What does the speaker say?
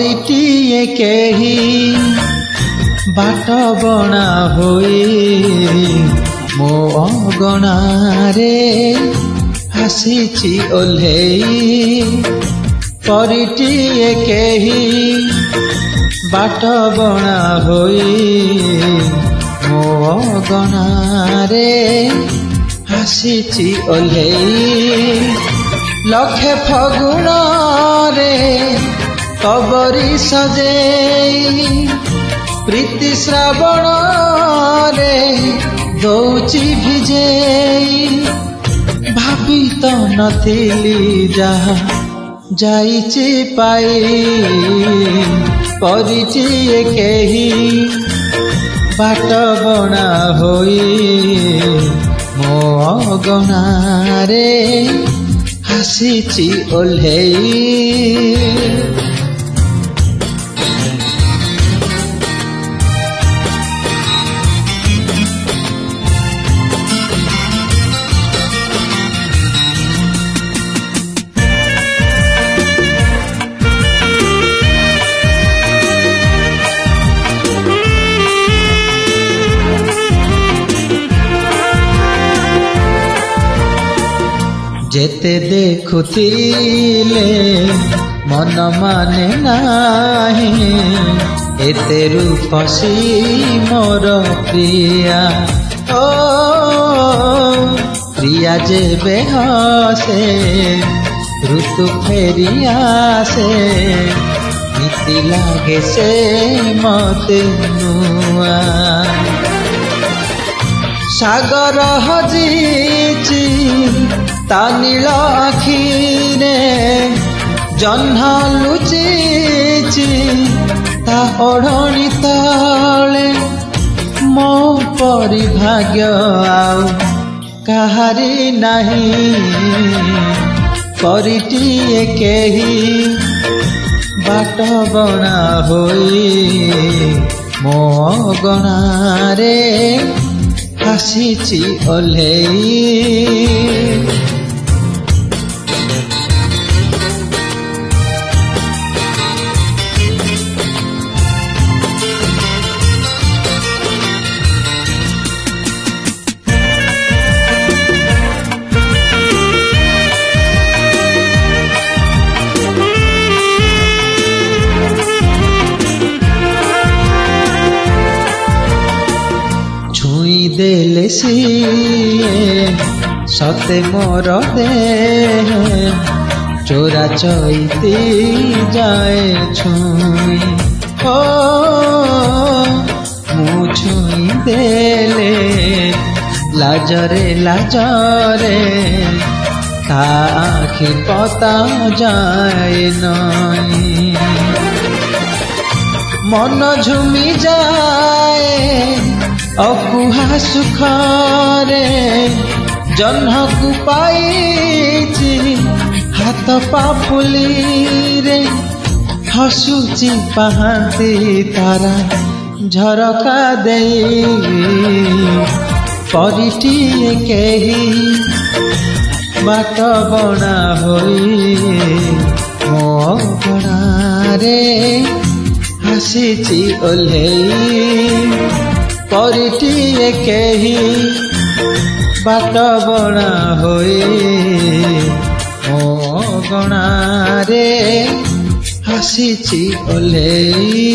परिटिए केही बाट बना होई मो अगणा रे आसीची ओल्हेई परिटिए केही बाट बना होई मो अगणा रे आसीची ओल्हेई लखे फगुण रे कबरी सजेई प्रीति श्रावण रे दौची भिजेई भाभी तो नथिली जहा जाइची पाई परिटिए केही बाट बना होई मो अगणा रे आसीची ओल्हेई जेते देखुथिले मन माने नाही एते रूपसी मोर प्रिया ओ प्रिया जेबे हसे ऋतु फेरिया से नीति लागे से मते नुआ सागर हजीची तानील आखिरे जह्न लुचीची ता ओढ़णी तले मो परि भाग्य आउ कहारी नहीं परिटिए केही बाट बना होई मो अगणा रे आसीची ओल्हेई देले सिए सते मोर देह चोरा चैती जाए छुई ओ मु छुई देले लाजरे लाजरे ता आखि पता जाए नई मन झुमी जाए अकुहा सुखरे जह्न को पाइची हाथ पापुली रे हसुची पाहांती तारा झरका देई परिटिए केही बाट बना होई मो अगणा रे आसीची ओल्हेई परिटिए केही बाट बना होई मो अगणा रे आसीची ओल्हेई।